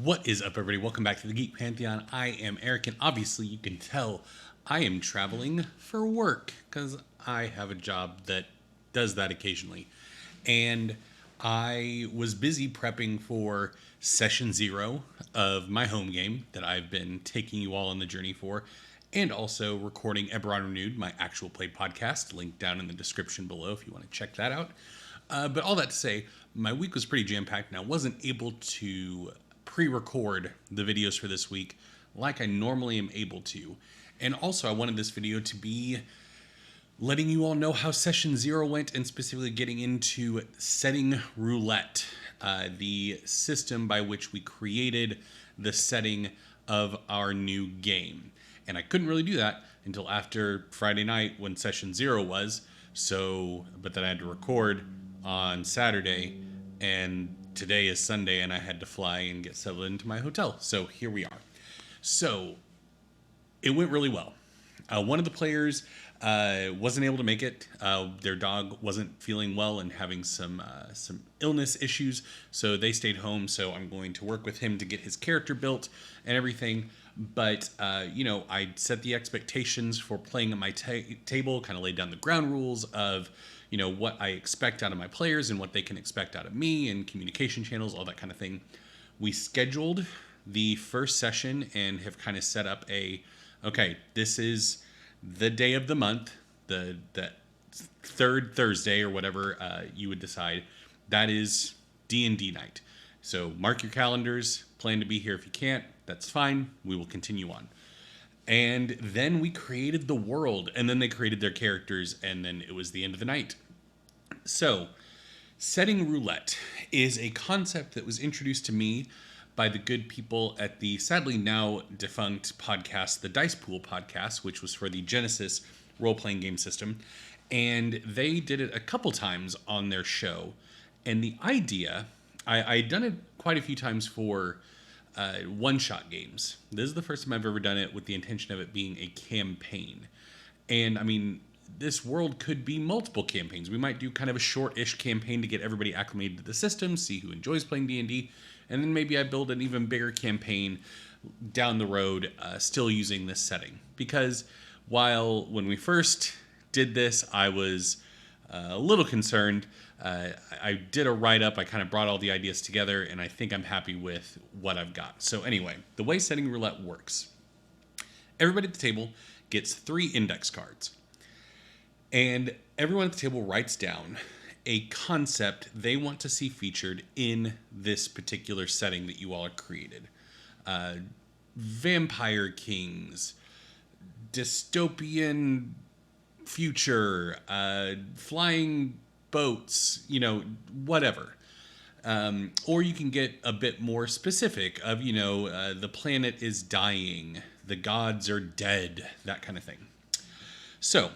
What is up, everybody? Welcome back to the Geek Pantheon. I am Eric, and obviously you can tell I am traveling for work because I have a job that does that occasionally. And I was busy prepping for session 0 of my home game that I've been taking you all on the journey for, and also recording Eberron Renewed, my actual play podcast, linked down in the description below if you want to check that out. But all that to say, my week was pretty jam-packed, and I wasn't able to pre-record the videos for this week like I normally am able to. And also, I wanted this video to be letting you all know how session 0 went, and specifically getting into setting Roulette, the system by which we created the setting of our new game. And I couldn't really do that until after Friday night when session 0 was, but then I had to record on Saturday, and today is Sunday, and I had to fly and get settled into my hotel. So here we are. So it went really well. One of the players wasn't able to make it. Their dog wasn't feeling well and having some illness issues, so they stayed home. So I'm going to work with him to get his character built and everything. But, I set the expectations for playing at my table, kind of laid down the ground rules of, what I expect out of my players and what they can expect out of me, and communication channels, all that kind of thing. We scheduled the first session and have kind of set up okay, this is the day of the month, the third Thursday or whatever you would decide. That is D&D night. So mark your calendars, plan to be here. If you can't, that's fine. We will continue on. And then we created the world, and then they created their characters, and then it was the end of the night. So, setting Roulette is a concept that was introduced to me by the good people at the sadly now defunct podcast, the Dice Pool podcast, which was for the Genesis role-playing game system. And they did it a couple times on their show. And the idea, I'd done it quite a few times for one-shot games. This is the first time I've ever done it with the intention of it being a campaign. And, this world could be multiple campaigns. We might do kind of a short-ish campaign to get everybody acclimated to the system, see who enjoys playing D&D, and then maybe I build an even bigger campaign down the road, still using this setting. Because when we first did this, I was a little concerned. I did a write-up, I kind of brought all the ideas together, and I think I'm happy with what I've got. So anyway, the way setting Roulette works, everybody at the table gets 3 index cards. And everyone at the table writes down a concept they want to see featured in this particular setting that you all have created. Vampire kings, dystopian future, flying boats, whatever. Or you can get a bit more specific of, the planet is dying, the gods are dead, that kind of thing. So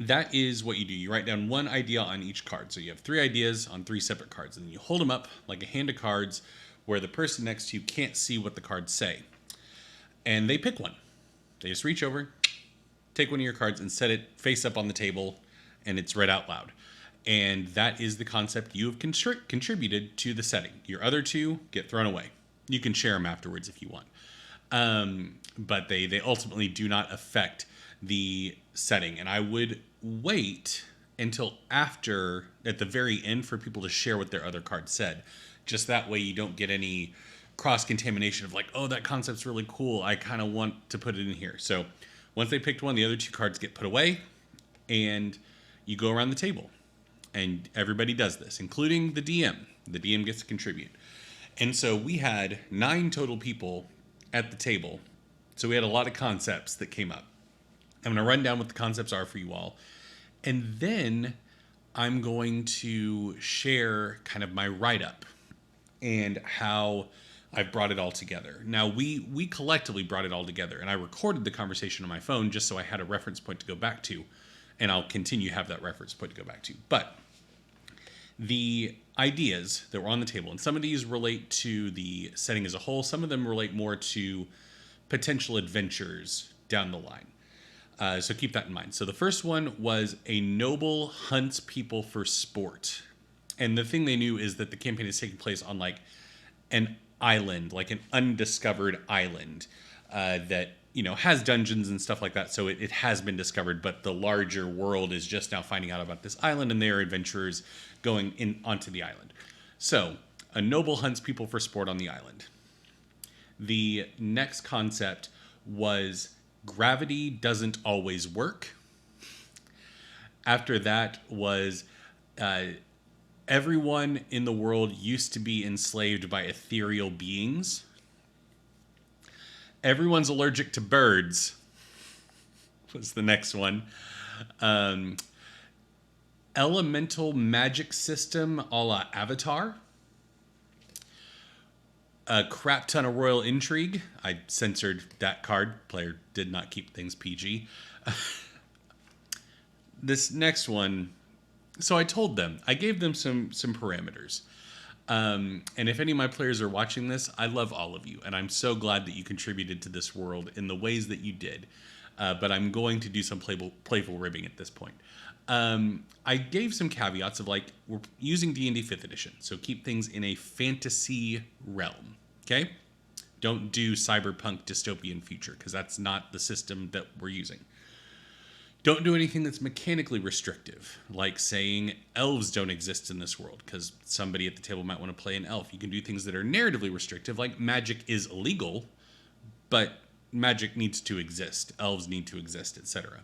that is what you do. You write down one idea on each card. So you have 3 ideas on 3 separate cards, and you hold them up like a hand of cards where the person next to you can't see what the cards say. And they pick one. They just reach over, take one of your cards, and set it face up on the table, and it's read out loud. And that is the concept you have contributed to the setting. Your other 2 get thrown away. You can share them afterwards if you want. But they ultimately do not affect the setting. And I would wait until after, at the very end, for people to share what their other card said. Just that way you don't get any cross-contamination of like, oh, that concept's really cool, I kind of want to put it in here. So once they picked one, the other 2 cards get put away, and you go around the table. And everybody does this, including the DM. The DM gets to contribute. And so we had 9 total people at the table. So we had a lot of concepts that came up. I'm going to run down what the concepts are for you all. And then I'm going to share kind of my write-up and how I've brought it all together. Now, we collectively brought it all together, and I recorded the conversation on my phone just so I had a reference point to go back to, and I'll continue to have that reference point to go back to. But the ideas that were on the table, and some of these relate to the setting as a whole, some of them relate more to potential adventures down the line. So keep that in mind. So the first one was a noble hunts people for sport. And the thing they knew is that the campaign is taking place on like an island, like an undiscovered island that has dungeons and stuff like that. So it has been discovered, but the larger world is just now finding out about this island, and they are adventurers going in onto the island. So a noble hunts people for sport on the island. The next concept was gravity doesn't always work. After that was everyone in the world used to be enslaved by ethereal beings. Everyone's allergic to birds was the next one. Elemental magic system a la Avatar. A crap ton of royal intrigue. I censored that card. Player did not keep things PG. This next one. So I told them. I gave them some parameters. And if any of my players are watching this, I love all of you. And I'm so glad that you contributed to this world in the ways that you did. But I'm going to do some playful ribbing at this point. I gave some caveats of like, we're using D&D 5th edition. So keep things in a fantasy realm. Okay? Don't do cyberpunk dystopian future, because that's not the system that we're using. Don't do anything that's mechanically restrictive, like saying elves don't exist in this world, because somebody at the table might want to play an elf. You can do things that are narratively restrictive, like magic is illegal, but magic needs to exist. Elves need to exist, etc.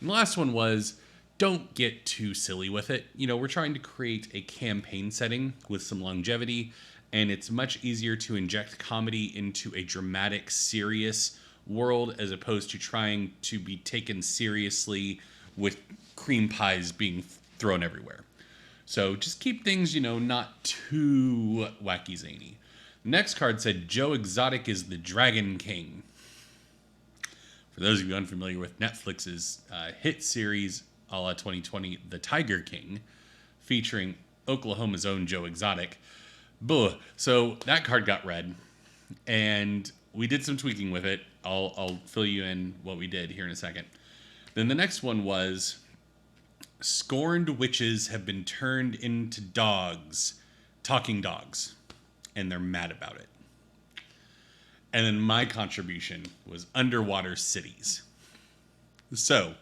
And the last one was, don't get too silly with it. We're trying to create a campaign setting with some longevity, and it's much easier to inject comedy into a dramatic, serious world as opposed to trying to be taken seriously with cream pies being thrown everywhere. So just keep things, not too wacky zany. Next card said Joe Exotic is the Dragon King. For those of you unfamiliar with Netflix's hit series a la 2020, The Tiger King, featuring Oklahoma's own Joe Exotic. Buh. So that card got read, and we did some tweaking with it. I'll fill you in what we did here in a second. Then the next one was, scorned witches have been turned into dogs, talking dogs, and they're mad about it. And then my contribution was underwater cities. So,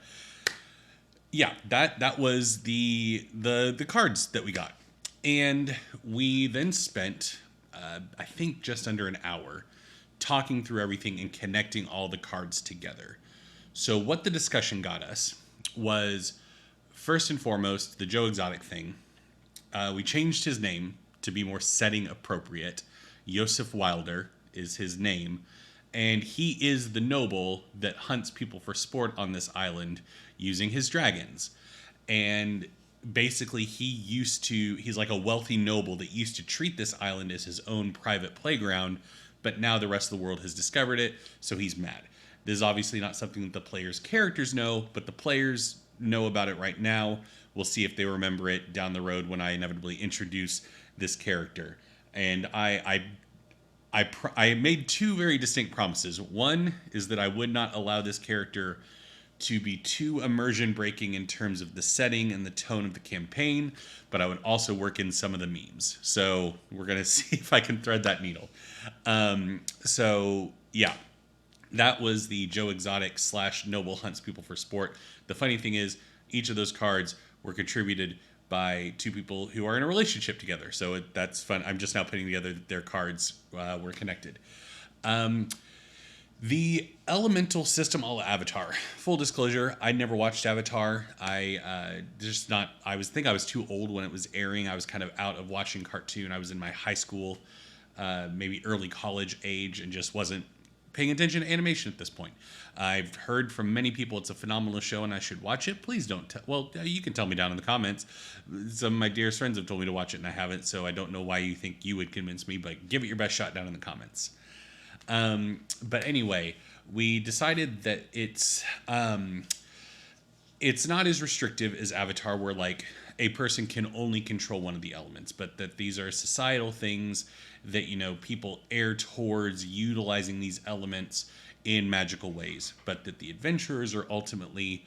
yeah, that was the cards that we got. And we then spent, I think, just under an hour talking through everything and connecting all the cards together. So what the discussion got us was, first and foremost, the Joe Exotic thing. We changed his name to be more setting appropriate. Yosef Wilder is his name. And he is the noble that hunts people for sport on this island using his dragons. And basically he's like a wealthy noble that used to treat this island as his own private playground, but now the rest of the world has discovered it, so he's mad. This is obviously not something that the players' characters know, but the players know about it right now. We'll see if they remember it down the road when I inevitably introduce this character. And I made two very distinct promises. One is that I would not allow this character to be too immersion breaking in terms of the setting and the tone of the campaign, but I would also work in some of the memes. So we're going to see if I can thread that needle. So yeah, that was the Joe Exotic / Noble Hunts People for Sport. The funny thing is, each of those cards were contributed by two people who are in a relationship together. So that's fun. I'm just now putting together their cards were connected. The elemental system a la Avatar. Full disclosure, I never watched Avatar. I think I was too old when it was airing. I was kind of out of watching cartoon. I was in my high school, maybe early college age, and just wasn't paying attention to animation at this point. I've heard from many people it's a phenomenal show and I should watch it. Please don't. You can tell me down in the comments. Some of my dearest friends have told me to watch it and I haven't, so I don't know why you think you would convince me, but give it your best shot down in the comments. But anyway, we decided that it's not as restrictive as Avatar, where like a person can only control one of the elements, but that these are societal things that, people err towards utilizing these elements in magical ways, but that the adventurers are ultimately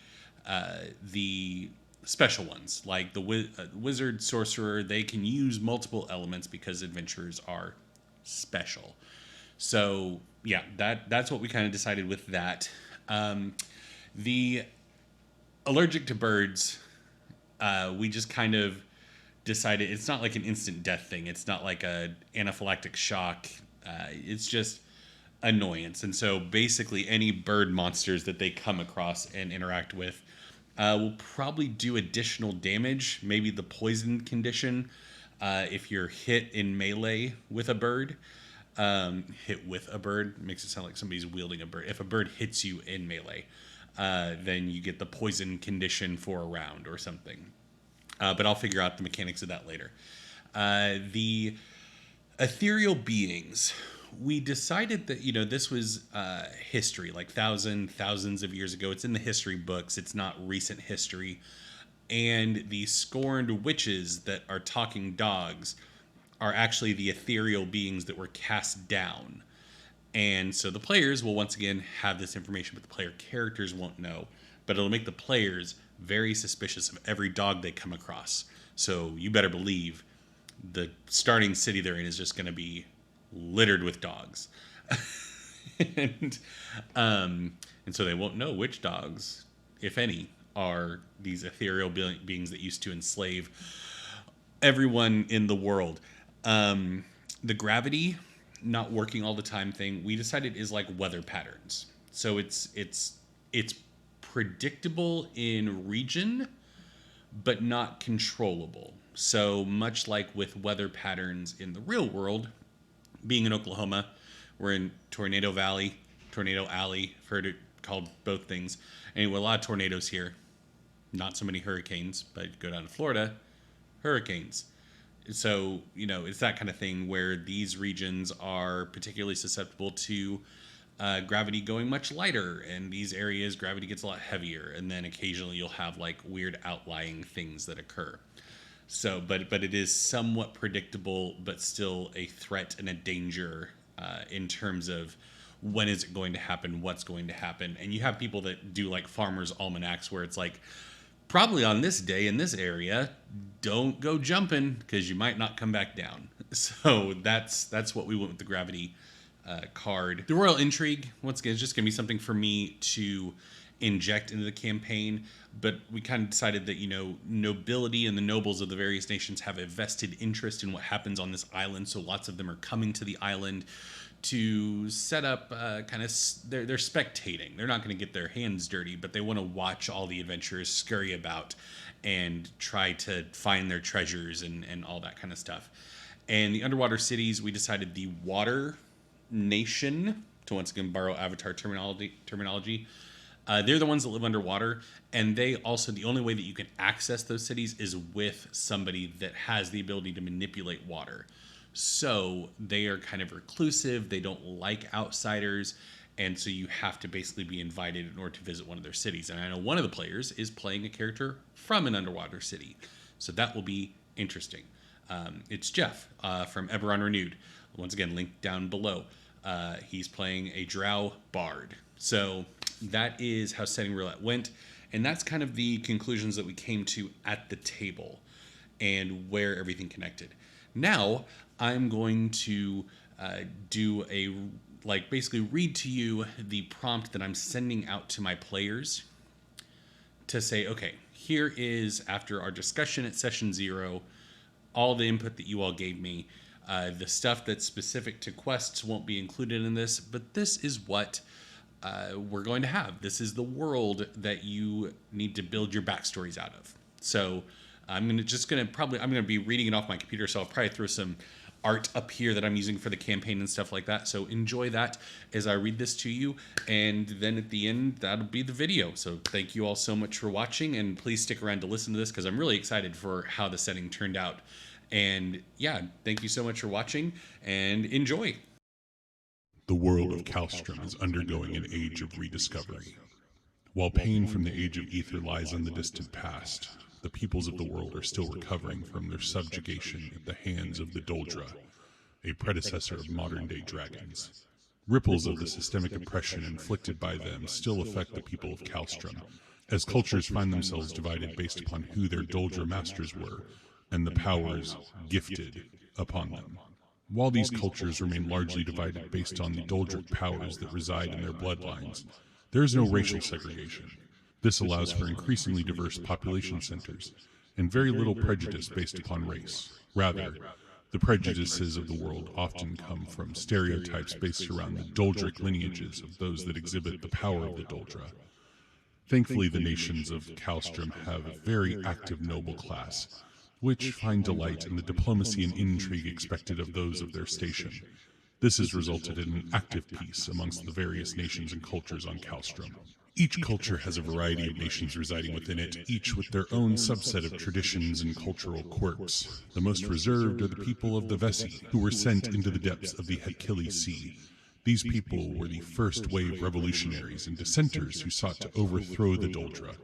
the special ones, like the wizard, sorcerer. They can use multiple elements because adventurers are special. So yeah, that's what we kind of decided with that. The allergic to birds, we just kind of decided it's not like an instant death thing. It's not like a anaphylactic shock. It's just annoyance. And so basically any bird monsters that they come across and interact with will probably do additional damage. Maybe the poison condition, if you're hit in melee with a bird. Hit with a bird makes it sound like somebody's wielding a bird. If a bird hits you in melee, then you get the poison condition for a round or something. But I'll figure out the mechanics of that later. The ethereal beings. We decided that, this was history, like thousands of years ago. It's in the history books. It's not recent history. And the scorned witches that are talking dogs are actually the ethereal beings that were cast down. And so the players will once again have this information, but the player characters won't know. But it'll make the players very suspicious of every dog they come across. So you better believe the starting city they're in is just going to be littered with dogs. and so they won't know which dogs, if any, are these ethereal beings that used to enslave everyone in the world. The gravity not working all the time thing, we decided is like weather patterns. So it's predictable in region, but not controllable. So much like with weather patterns in the real world, being in Oklahoma, we're in Tornado Valley, Tornado Alley, I've heard it called both things. Anyway, a lot of tornadoes here, not so many hurricanes, but go down to Florida, hurricanes. So, it's that kind of thing where these regions are particularly susceptible to gravity going much lighter, and these areas gravity gets a lot heavier, and then occasionally you'll have like weird outlying things that occur. So, but it is somewhat predictable, but still a threat and a danger in terms of when is it going to happen, what's going to happen. And you have people that do like farmers' almanacs where it's like, probably on this day in this area, don't go jumping because you might not come back down. So that's what we went with the gravity card. The Royal Intrigue, once again, is just going to be something for me to inject into the campaign. But we kind of decided that, nobility and the nobles of the various nations have a vested interest in what happens on this island. So lots of them are coming to the island to set up they're spectating. They're not going to get their hands dirty, but they want to watch all the adventurers scurry about and try to find their treasures and all that kind of stuff. And the underwater cities, we decided the water nation, to once again borrow Avatar terminology, they're the ones that live underwater, and they also, the only way that you can access those cities is with somebody that has the ability to manipulate water. So they are kind of reclusive. They don't like outsiders. And so you have to basically be invited in order to visit one of their cities. And I know one of the players is playing a character from an underwater city. So that will be interesting. It's Jeff from Eberron Renewed. Once again, linked down below. He's playing a drow bard. So that is how Setting Roulette went. And that's kind of the conclusions that we came to at the table and where everything connected. Now, I'm going to basically read to you the prompt that I'm sending out to my players to say, okay, here is, after our discussion at session 0, all the input that you all gave me. The stuff that's specific to quests won't be included in this, but this is what we're going to have. This is the world that you need to build your backstories out of. So I'm going to be reading it off my computer, so I'll probably throw some art up here that I'm using for the campaign and stuff like that. So enjoy that as I read this to you. And then at the end, that'll be the video. So thank you all so much for watching, and please stick around to listen to this because I'm really excited for how the setting turned out. And yeah, thank you so much for watching and enjoy. The world of Kalstrom is undergoing an age of rediscovery. While pain from the age of ether lies in the distant past, the peoples of the world are still recovering from their subjugation at the hands of the Doldra, a predecessor of modern-day dragons. Ripples of the systemic oppression inflicted by them still affect the people of Kalstrom, as cultures find themselves divided based upon who their Doldra masters were and the powers gifted upon them. While these cultures remain largely divided based on the Doldric powers that reside in their bloodlines, there is no racial segregation. This allows for increasingly diverse population centers, and very little prejudice based upon race. Rather, the prejudices of the world often come from stereotypes based around the Doldric lineages of those that exhibit the power of the Doldra. Thankfully, the nations of Kalstrom have a very active noble class, which find delight in the diplomacy and intrigue expected of those of their station. This has resulted in an active peace amongst the various nations and cultures on Kalstrom. Each culture has a variety of nations residing within it, each with their own subset of traditions and cultural quirks. The most reserved are the people of the Vessi, who were sent into the depths of the Hekili Sea. These people were the first wave revolutionaries and dissenters who sought to overthrow the Doldra,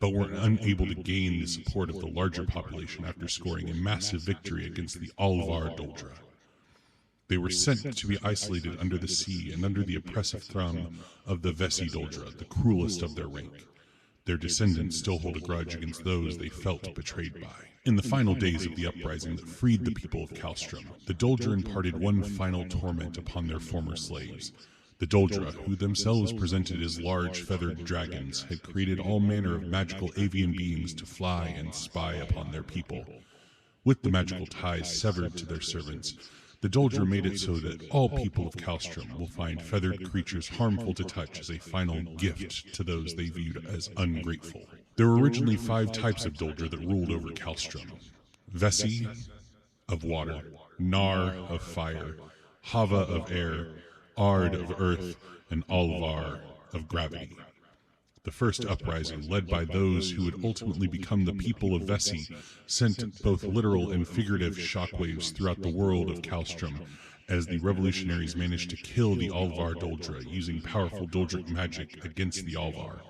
but were unable to gain the support of the larger population after scoring a massive victory against the Alvar Doldra. They were sent to be isolated under the sea and under the oppressive thumb of the Vessi Doldra, the cruelest of their rank. Their descendants still hold a grudge against those they felt betrayed by. In the final days of the uprising that freed the people of Kalstrom, the Doldra imparted one final torment upon their former slaves. The Doldra, who themselves presented as large feathered dragons, had created all manner of magical avian beings to fly and spy upon their people. With the magical ties severed to their servants, the Doldra made it so that all people of Kalstrom will find feathered creatures harmful to touch as a final gift to those they viewed as ungrateful. There were originally 5 types of Doldra that ruled over Kalstrom. Vessi, of water, Nar, of fire, Hava, of air, Ard, of earth, and Alvar, of gravity. The first uprising, led by those who would ultimately become the people of Vessi, sent both literal and figurative shockwaves throughout the world of Kalstrom, as the revolutionaries managed to kill the Alvar Doldra using powerful Doldric magic against the Alvar.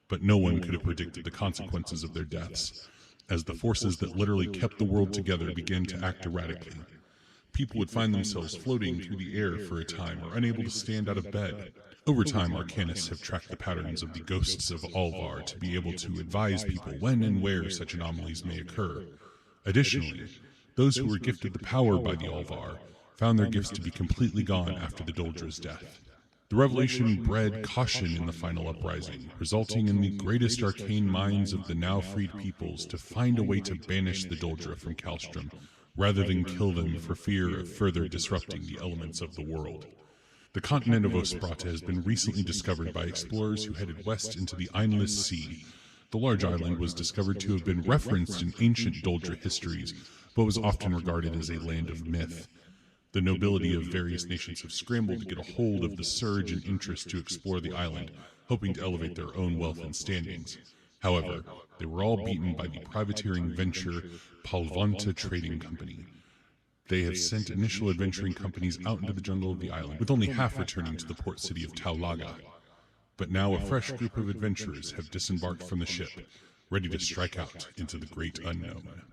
But no one could have predicted the consequences of their deaths, as the forces that literally kept the world together began to act erratically. People would find themselves floating through the air for a time or unable to stand out of bed. Over time, arcanists have tracked the patterns of the ghosts of Alvar to be able to advise people when and where such anomalies may occur. Additionally, those who were gifted the power by the Alvar found their gifts to be completely gone after the Doldra's death. The revelation bred caution in the final uprising, resulting in the greatest arcane minds of the now freed peoples to find a way to banish the Doldra from Kalstrom, rather than kill them for fear of further disrupting the elements of the world. The continent of Osprata has been recently discovered by explorers who headed west into the Einless Sea. The large island was discovered to have been referenced in ancient Doldra histories, but was often regarded as a land of myth. The nobility of various nations have scrambled to get a hold of the surge in interest to explore the island, hoping to elevate their own wealth and standings. However, they were all beaten by the privateering venture Palvanta Trading Company. They have sent initial adventuring companies out into the jungle of the island, with only half returning to the port city of Taulaga. But now a fresh group of adventurers have disembarked from the ship, ready to strike out into the great unknown.